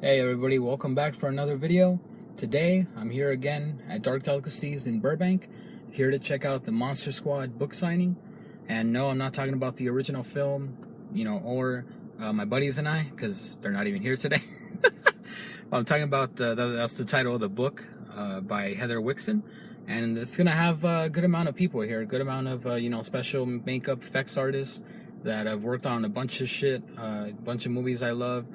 Hey everybody, welcome back for another video. Today, I'm here again at Dark Delicacies in Burbank, here to check out the Monster Squad book signing. And no, I'm not talking about the original film, or my buddies and I, because they're not even here today. I'm talking about, that's the title of the book by Heather Wixon. And it's going to have a good amount of people here, a good amount of, special makeup effects artists that have worked on a bunch of shit, a bunch of movies I love,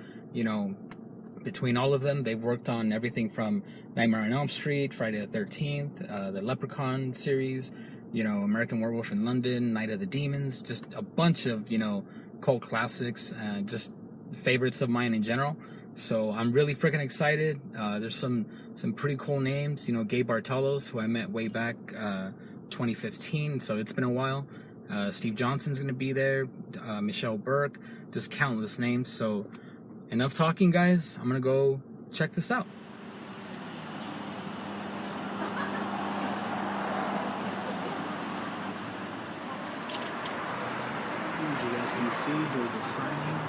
Between all of them, they've worked on everything from Nightmare on Elm Street, Friday the 13th, the Leprechaun series, American Werewolf in London, Night of the Demons, just a bunch of, cult classics, just favorites of mine in general. So I'm really freaking excited. There's some pretty cool names, Gabe Bartalos, who I met way back 2015, so it's been a while. Steve Johnson's going to be there, Michelle Burke, just countless names. So enough talking, guys. I'm gonna go check this out. As you guys can see, there's a signing.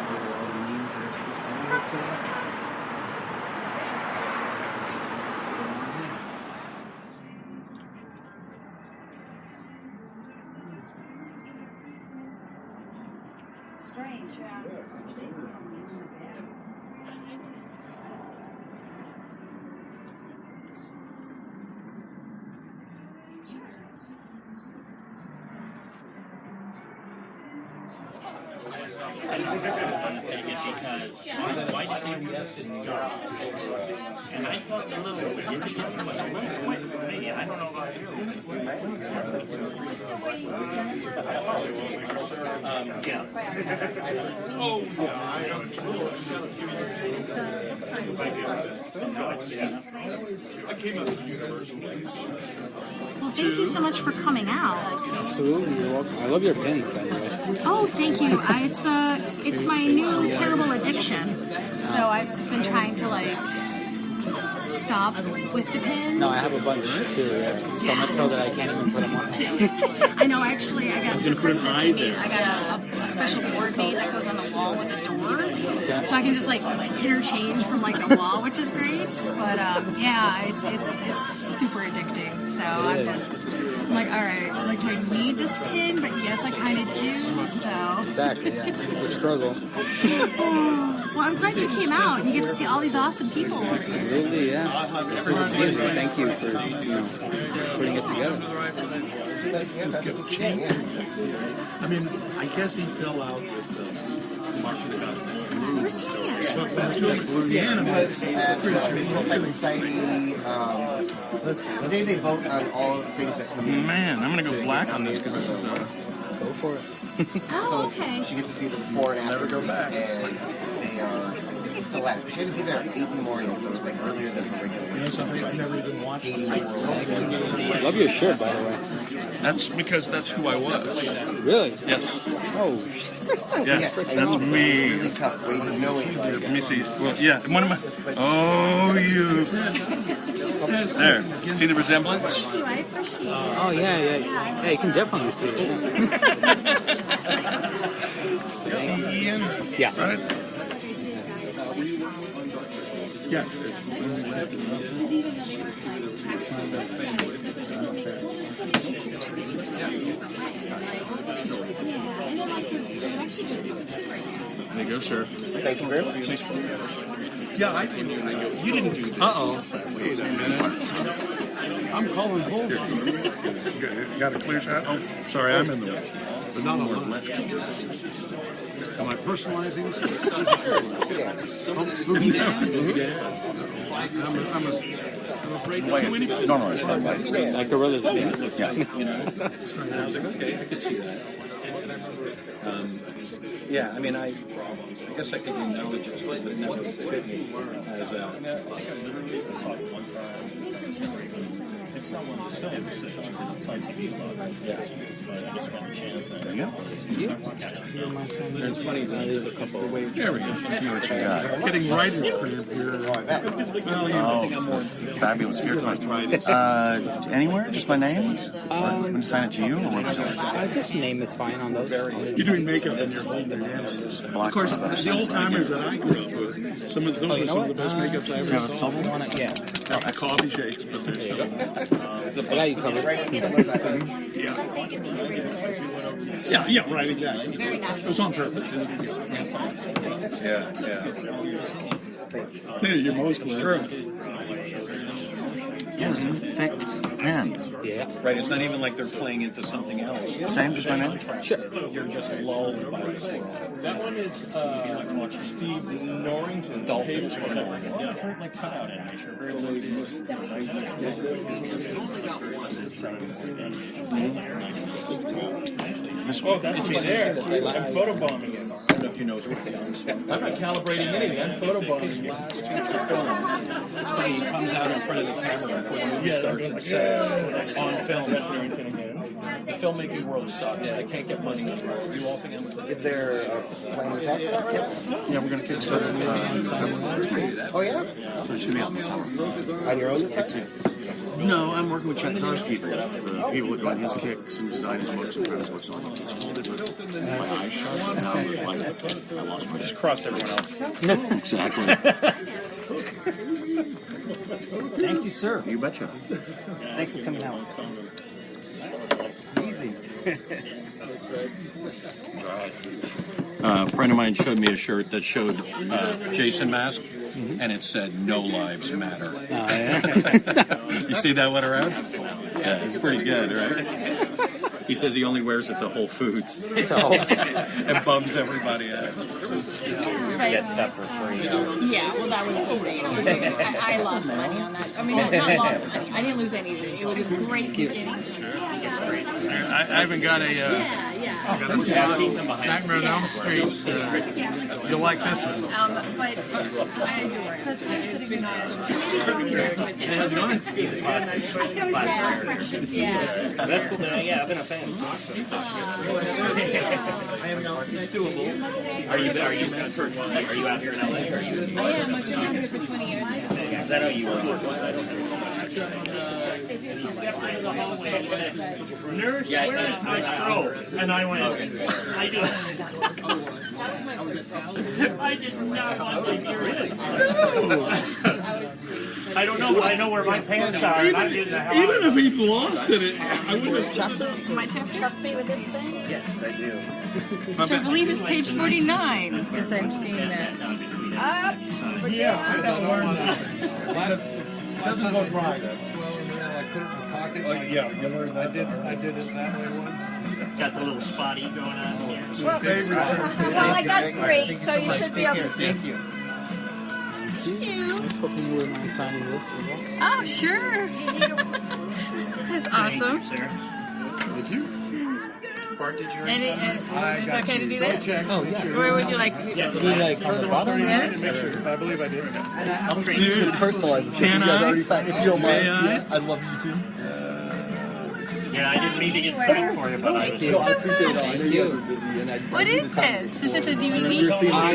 Those are all the names that are supposed to be here today. What's going on here? Strange, yeah. Why CBS in New York? And I thought the little Indians was a little way for me. I don't know about you. Yeah. Oh, yeah. I came out of Universal. Well, thank you so much for coming out. Absolutely, you're welcome. I love your pins, by the way. Oh, thank you. It's my new terrible addiction. So I've been trying to stop with the pins. No, I have a bunch too. So much so that I can't even put them on. I know. Actually, I got for Christmas. I got a special board made that goes on the wall with a door, so I can just interchange from the wall, which is great. But yeah, it's super addicting. So I'm like, all right, do I need this pin? But yes, I kind of do. So Exactly. Yeah. It's a struggle. well, I'm glad you came out and you get to see all these awesome people. Absolutely, yeah. Thank you for putting it together. I mean, I guess he fell out with the Martian about Where's Tanya? that's really blue. The animals. Visual Society. Today they vote on all the things that come in. Man, I'm gonna go black on this because this is Go for it. Oh, okay. She gets to see the before and after. Never go back. And they are, I think it's still at. She has to be there at 8 in the morning, so it's earlier than her regular. You know something I've never even watched. I love your shirt, by the way. That's because that's who I was. Really? Yes. Oh, Yes. I That's know, me. It's really tough waiting to know it. Let me see. Well, yeah. One of my. Oh, you. There. See the resemblance? Thank you. I appreciate it. oh yeah. Yeah, you can definitely see it. Ian. Yeah. Right? Yeah. There you go, sir. Thank you very much. Yeah, I didn't. You didn't do this. Wait a minute. I'm calling Holder. Got a clear shot? Oh, sorry, I'm in the way. But not on the left. Am I personalizing this? I'm afraid too anybody. No, it's not like Like the brothers. yeah. And I was like, okay, I could see that. Yeah, I mean, I guess I could acknowledge it, but it never fit me as a. It's someone who's still in position because it's on TV a lot. Yeah. But I just got a chance. It's funny, there's a couple of ways. There we go. See what you got. Getting writer's cramp here. Well, you Oh, fabulous fear card. Anywhere? Just my name? Want to sign it to you, or what would you like? Just name is fine on those. You're doing makeup and you're holding your hands. Just Of block course, my letters. the old timers that I grew up with, some of those are some of the best makeups I Do you have ever a saw. silver one? Yeah. Coffee shakes, but there's I got you covered. yeah, right, exactly. It was on purpose. Yeah. Yeah, you're most true. Yes, a thick pen. Yeah. Right, it's not even like they're playing into something else. Same, just my name? Sure. You're just lulled by this world. That one is Steve Norrington. Dolphins. Yeah, I've heard like cutout animation. Very Oh, that's me there. I'm photobombing it. I don't know if he knows what he does. I'm not calibrating anything. I'm photobombing it. It's funny, he comes out in front of the camera before the movie starts and says, on film, the filmmaking world sucks. I can't get money. You all think I'm... Is there a plan to talk about that? Yeah, we're going to kickstart it. Oh, yeah? So it should be out in the summer. On your own site? No, I'm working with Chet Sar's people. The people that run his kicks and design his books and his books and all that. My eyes shut now. I lost my Just crossed everyone else. Exactly. Thank you, sir. You betcha. Thanks for coming out. Easy. A friend of mine showed me a shirt that showed Jason Mask, and it said, "No lives matter." You see that one around? Yeah, it's pretty good, right? He says he only wears it to Whole Foods. And bums everybody out. Get stuff for free. Yeah, well, that was great. I lost money on that. I mean, not lost money. I didn't lose anything. It was a great beginning. It's great. I haven't got a got a spot. Nightmare on Elm Street. You'll like this one. But I adore it. It's been awesome. How's it going? Yeah. That's cool. Yeah, I've been a fan. Are you out here in LA? Are you? I am. I've been out here for 20 years. Because I know you were. Nurse, Yeah, where's my throat? And I went, I do. I did not want to hear it. I don't know, but I know where my pants are. And I'm getting the hell out. Even if he'd lost it, I wouldn't have said that. My temp trust me with this thing? Yes, I do. Which I believe is page 49, since I'm seeing that. Doesn't look right. Yeah, you learned that. I did it that way once. Got the little spotty going on here. Well, I got 3, so you should be able to. Thank you. I was hoping you wouldn't mind signing this as well. Oh, sure. That's awesome. Did you? And it's okay to do this? Oh, yeah. Where would you like? See, like, on the bottom? Yeah? I believe I did. Dude, personalized. Can you guys I? already signed. If you don't mind, May I? I love you too. Yeah, I didn't mean to get signed for you, but I No, I appreciate it. I know you guys are busy, and I What is this? Is this a DVD?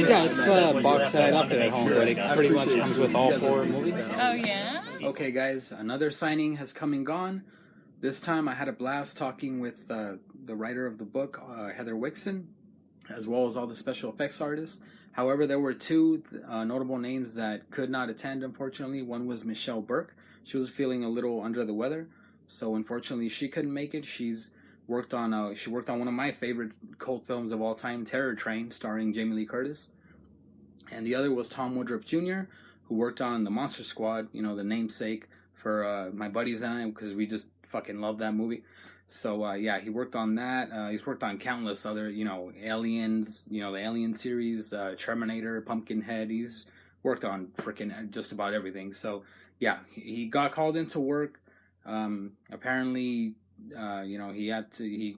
Yeah, it's a box set. I left it at home, but it pretty much comes with all 4 movies. Oh, yeah? Okay, guys, another signing has come and gone. This time I had a blast talking with the writer of the book, Heather Wixon, as well as all the special effects artists. However, there were 2 notable names that could not attend, unfortunately. One was Michelle Burke. She was feeling a little under the weather, so unfortunately she couldn't make it. She worked on one of my favorite cult films of all time, Terror Train, starring Jamie Lee Curtis. And the other was Tom Woodruff Jr., who worked on the Monster Squad, you know, the namesake for my buddies and I, because we just fucking love that movie. So yeah, he worked on that. He's worked on countless other, you know, Aliens, you know, the Alien series, Terminator, Pumpkinhead. He's worked on freaking just about everything. So yeah, he got called into work. Apparently, you know, he had to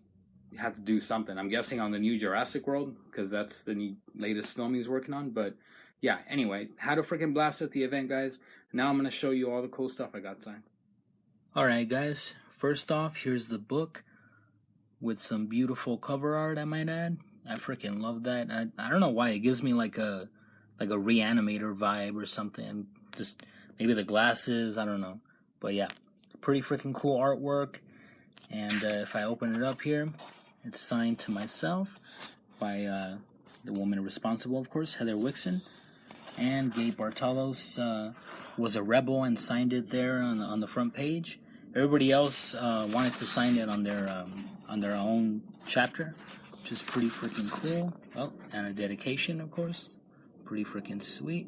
do something. I'm guessing on the new Jurassic World, because that's the latest film he's working on. But yeah, anyway, had a freaking blast at the event, guys. Now I'm gonna show you all the cool stuff I got signed. Alright guys, first off, here's the book with some beautiful cover art, I might add. I freaking love that. I don't know why, it gives me like a Reanimator vibe or something. Just maybe the glasses, I don't know. But yeah, pretty freaking cool artwork. And if I open it up here, it's signed to myself by the woman responsible, of course, Heather Wixon. And Gabe Bartalos was a rebel and signed it there on the front page. Everybody else wanted to sign it on their own chapter, which is pretty freaking cool. Oh, and a dedication, of course. Pretty freaking sweet.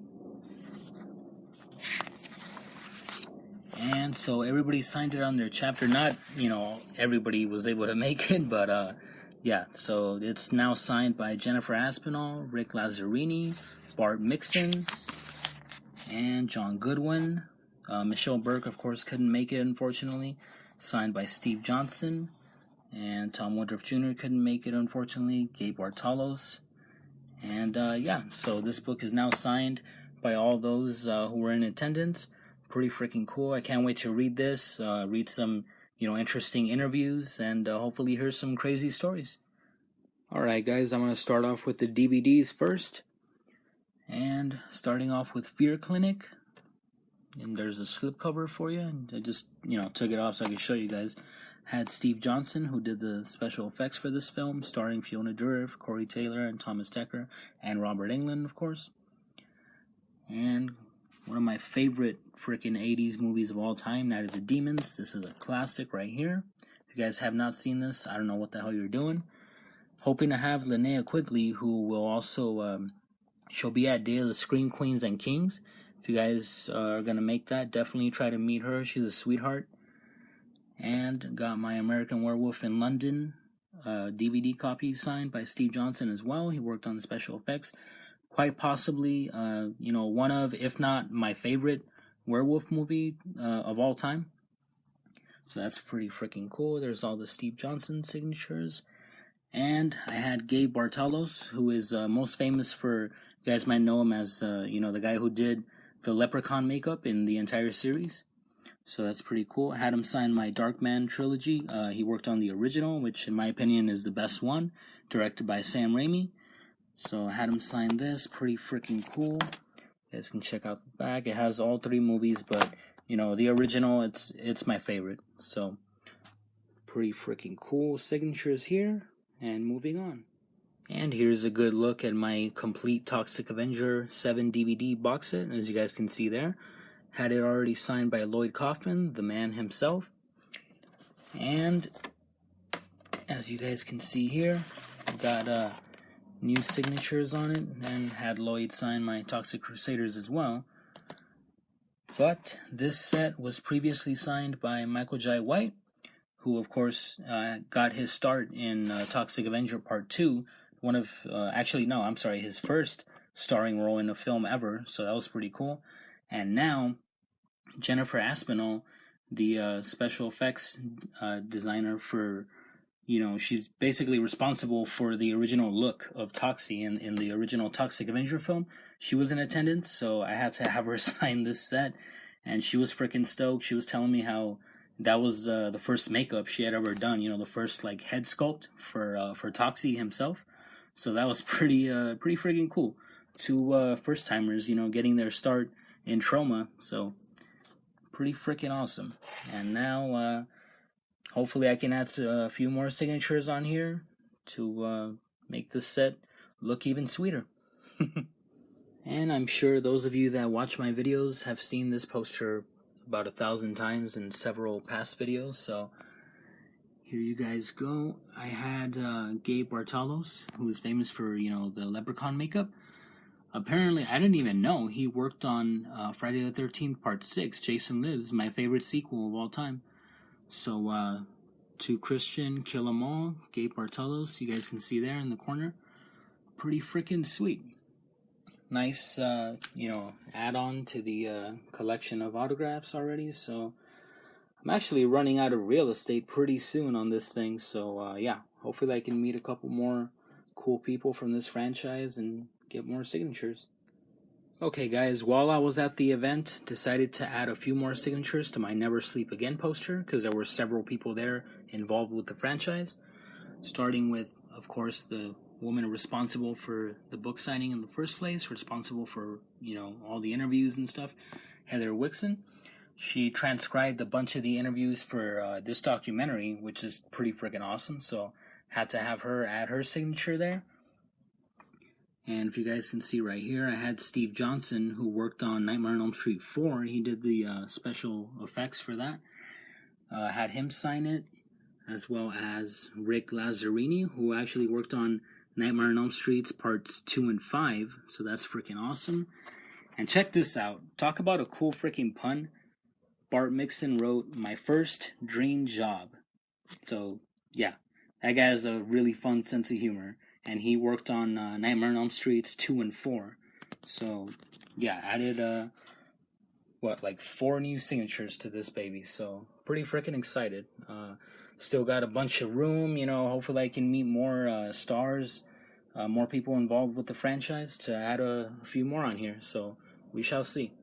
And so everybody signed it on their chapter. Not, everybody was able to make it, but yeah. So it's now signed by Jennifer Aspinall, Rick Lazzarini, Bart Mixon, and John Goodwin. Michelle Burke, of course, couldn't make it, unfortunately. Signed by Steve Johnson. And Tom Woodruff Jr. couldn't make it, unfortunately. Gabe Bartalos. And yeah, so this book is now signed by all those who were in attendance. Pretty freaking cool. I can't wait to read this, read some, interesting interviews, and hopefully hear some crazy stories. Alright guys, I'm going to start off with the DVDs first. And starting off with Fear Clinic. And there's a slipcover for you. And I just, took it off so I could show you guys. Had Steve Johnson, who did the special effects for this film, starring Fiona Dourif, Corey Taylor, and Thomas Dekker, and Robert Englund, of course. And one of my favorite freaking 80s movies of all time, Night of the Demons. This is a classic right here. If you guys have not seen this, I don't know what the hell you're doing. Hoping to have Linnea Quigley, who will also, she'll be at Day of the Scream Queens and Kings. If you guys are going to make that, definitely try to meet her. She's a sweetheart. And got my American Werewolf in London DVD copy signed by Steve Johnson as well. He worked on the special effects. Quite possibly, one of, if not my favorite werewolf movie of all time. So that's pretty freaking cool. There's all the Steve Johnson signatures. And I had Gabe Bartalos, who is most famous for, you guys might know him as, the guy who did the Leprechaun makeup in the entire series. So that's pretty cool. I had him sign my Darkman trilogy. He worked on the original, which in my opinion is the best one, directed by Sam Raimi. So I had him sign this. Pretty freaking cool. You guys can check out the back. It has all 3 movies, but the original, it's my favorite. So pretty freaking cool signatures here. And moving on. And here's a good look at my complete Toxic Avenger 7 DVD box set, as you guys can see there. Had it already signed by Lloyd Kaufman, the man himself. And as you guys can see here, got new signatures on it, and had Lloyd sign my Toxic Crusaders as well. But this set was previously signed by Michael Jai White, who of course got his start in Toxic Avenger Part 2, his first starring role in a film ever, so that was pretty cool. And now, Jennifer Aspinall, the special effects designer for, she's basically responsible for the original look of Toxie in the original Toxic Avenger film. She was in attendance, so I had to have her sign this set, and she was freaking stoked. She was telling me how that was the first makeup she had ever done, the first head sculpt for Toxie himself. So that was pretty freaking cool. 2 first timers, getting their start in Troma. So pretty freaking awesome. And now hopefully I can add a few more signatures on here to make this set look even sweeter. And I'm sure those of you that watch my videos have seen this poster about 1,000 times in several past videos, so here you guys go. I had Gabe Bartalos, who is famous for, the Leprechaun makeup. Apparently, I didn't even know he worked on Friday the 13th Part 6, Jason Lives, my favorite sequel of all time. So, to Christian Kill 'Em All, Gabe Bartalos, you guys can see there in the corner. Pretty freaking sweet. Nice, add-on to the collection of autographs already. So I'm actually running out of real estate pretty soon on this thing. So yeah, hopefully I can meet a couple more cool people from this franchise and get more signatures. Okay guys, while I was at the event, decided to add a few more signatures to my Never Sleep Again poster because there were several people there involved with the franchise, starting with, of course, the woman responsible for the book signing in the first place, responsible for, you know, all the interviews and stuff, Heather Wixon. She transcribed a bunch of the interviews for this documentary, which is pretty freaking awesome, so had to have her add her signature there. And if you guys can see right here, I had Steve Johnson, who worked on Nightmare on Elm Street 4. He did the special effects for that. Had him sign it, as well as Rick Lazzarini, who actually worked on Nightmare on Elm Street's parts 2 and 5. So that's freaking awesome. And check this out. Talk about a cool freaking pun. Bart Mixon wrote, "My first dream job." So, yeah. That guy has a really fun sense of humor. And he worked on Nightmare on Elm Street's 2 and 4. So, yeah, added, like 4 new signatures to this baby. So, pretty freaking excited. Still got a bunch of room, you know, hopefully I can meet more stars, more people involved with the franchise to add a few more on here. So, we shall see.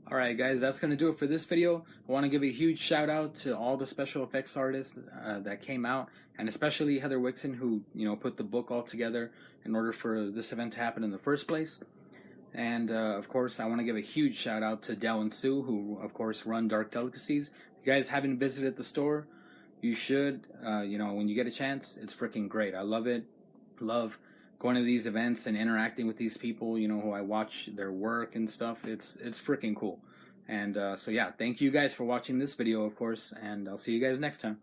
Alright guys, that's going to do it for this video. I want to give a huge shout out to all the special effects artists that came out, and especially Heather Wixon, who, you know, put the book all together in order for this event to happen in the first place. And of course, I want to give a huge shout out to Del and Sue, who of course run Dark Delicacies. If you guys haven't visited the store, you should. You know, when you get a chance, it's freaking great. I love it. Love going to these events and interacting with these people, you know, who I watch their work and stuff. It's freaking cool. And so yeah, thank you guys for watching this video, of course, and I'll see you guys next time.